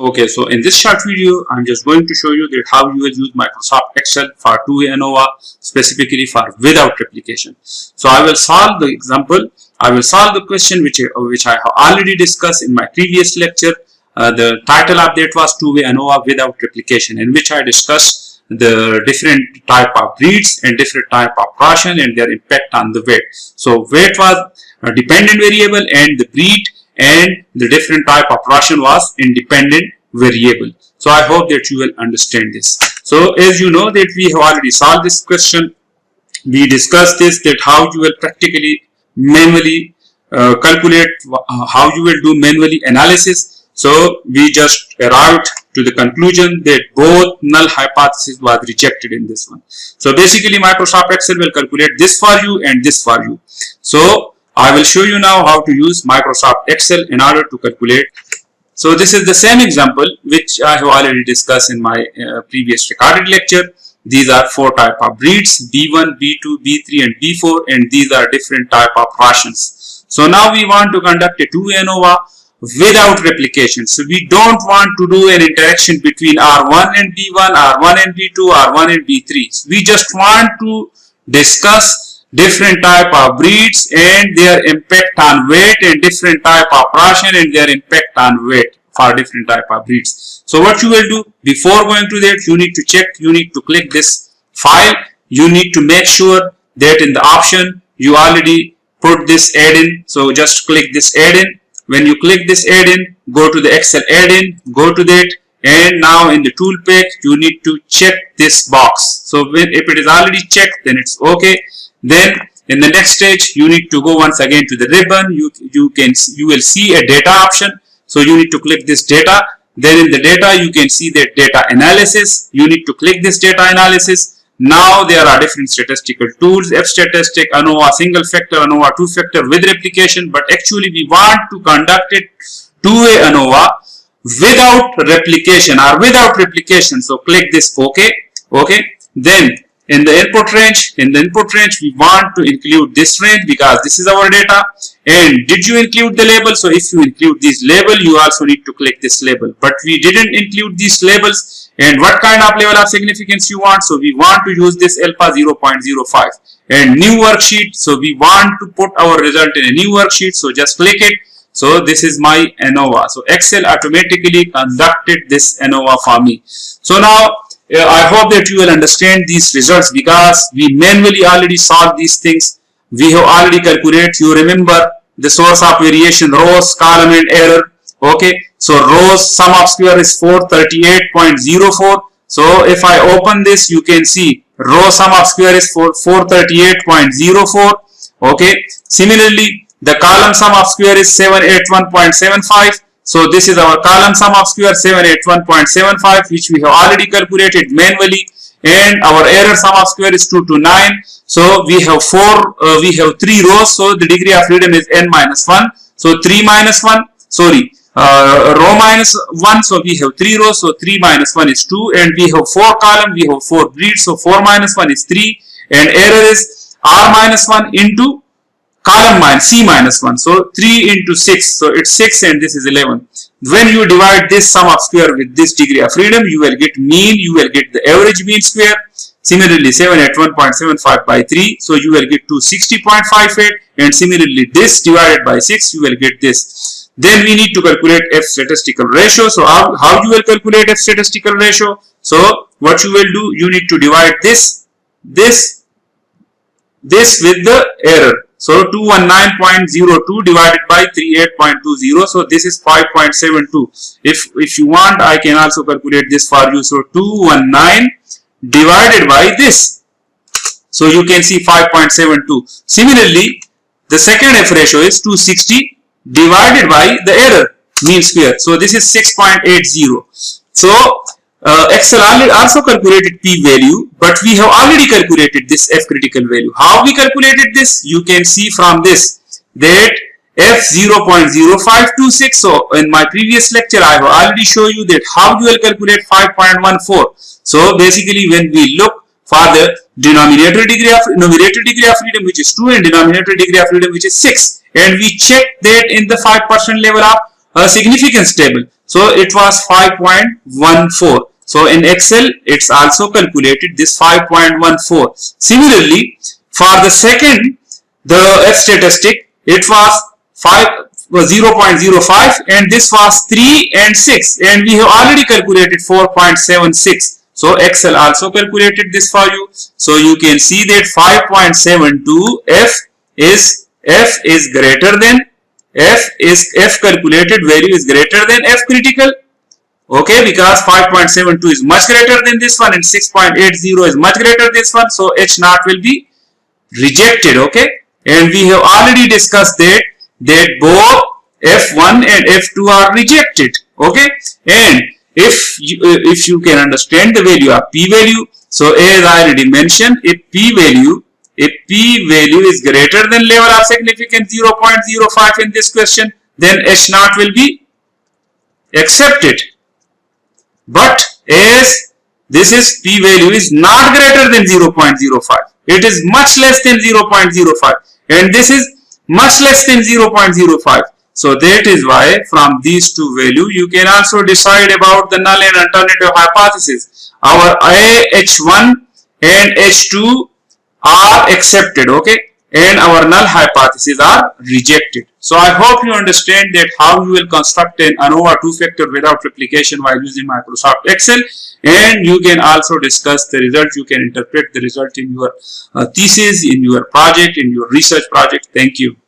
Okay, so in this short video, I'm just going to show you that how you will use Microsoft Excel for two-way ANOVA, specifically for without replication. So I will solve the example. I will solve the question which I have already discussed in my previous lecture. The title of that was two-way ANOVA without replication, in which I discussed the different type of breeds and different type of portion and their impact on the weight. So weight was a dependent variable and the breed and the different type of portion was independent variable. So I hope that you will understand this. So as you know that we have already solved this question, we discussed this, that how you will practically manually calculate, how you will do manually analysis. So we just arrived to the conclusion that both null hypothesis was rejected in this one. So basically Microsoft Excel will calculate this for you and this for you. So I will show you now how to use Microsoft Excel in order to calculate. So this is the same example which I have already discussed in my previous recorded lecture. These are four type of breeds: B1, B2, B3 and B4, and these are different type of portions. So now we want to conduct a two-way ANOVA without replication. So we don't want to do an interaction between R1 and B1, R1 and B2, R1 and B3. So we just want to discuss different type of breeds and their impact on weight, and different type of portion and their impact on weight for different type of breeds. So what you will do before going to that, you need to check, you need to click this file, you need to make sure that in the option you already put this add-in. So just click this add-in. When you click this add-in, go to the Excel add-in, go to that, and now in the tool pack you need to check this box. So if it is already checked, then it's okay. Then in the next stage you need to go once again to the ribbon. You will see a data option. So you need to click this data. Then in the data you can see that data analysis. You need to click this data analysis. Now there are different statistical tools: F statistic, ANOVA single factor, ANOVA two factor with replication. But actually we want to conduct it two-way ANOVA without replication or without replication. So click this OK. Then in the input range, we want to include this range because this is our data. And did you include the label? So if you include this label, you also need to click this label. But we didn't include these labels. And what kind of level of significance you want? So we want to use this alpha 0.05. And new worksheet. So we want to put our result in a new worksheet. So just click it. So this is my ANOVA. So Excel automatically conducted this ANOVA for me. So now I hope that you will understand these results because we manually already solved these things. We have already calculated. You remember the source of variation: rows, column and error. Okay. So rows sum of square is 438.04. So if I open this, you can see row sum of square is 438.04. Okay. Similarly, the column sum of square is 781.75. So this is our column sum of square 781.75, which we have already calculated manually, and our error sum of square is 229. So we have three rows. So the degree of freedom is n minus 1. So 3 minus 1. Sorry. Row minus 1. So we have 3 rows. So 3 minus 1 is 2, and we have 4 column. We have 4 breeds. So 4 minus 1 is 3, and error is r minus 1 into column minus C minus 1. So 3 into 6. So it's 6 and this is 11. When you divide this sum of square with this degree of freedom, you will get mean, you will get the average mean square. Similarly 781.75 by 3. So you will get 260.58, and similarly this divided by 6, you will get this. Then we need to calculate F statistical ratio. So how you will calculate F statistical ratio? So what you will do, you need to divide this with the error. So 219.02 divided by 38.20. So this is 5.72. If you want, I can also calculate this for you. So 219 divided by this. So you can see 5.72. Similarly, the second F ratio is 260 divided by the error mean square. So this is 6.80. So Excel also calculated p value, but we have already calculated this F critical value. How we calculated this? You can see from this that F 0.0526. So in my previous lecture, I have already shown you that how you will calculate 5.14. So basically, when we look for the numerator degree of freedom, which is 2, and denominator degree of freedom, which is 6, and we check that in the 5% level of significance table. So it was 5.14. So in Excel, it's also calculated this 5.14. Similarly, for the second, the F statistic, it was 0.05, and this was 3 and 6, and we have already calculated 4.76. So Excel also calculated this for you. So you can see that 5.72 F is greater than F calculated value is greater than F critical. Okay, because 5.72 is much greater than this one, and 6.80 is much greater than this one. So H naught will be rejected. Okay, and we have already discussed that both F1 and F2 are rejected. Okay, and if you can understand the value of p value, so as I already mentioned, if p value is greater than level of significance 0.05 in this question, then H naught will be accepted. But as this is p value is not greater than 0.05, it is much less than 0.05, and this is much less than 0.05. So that is why from these two values you can also decide about the null and alternative hypothesis. Our H1 and H2 are accepted, okay, and our null hypotheses are rejected. So I hope you understand that how you will construct an ANOVA two-factor without replication while using Microsoft Excel, and you can also discuss the result. You can interpret the result in your thesis, in your project, in your research project. Thank you.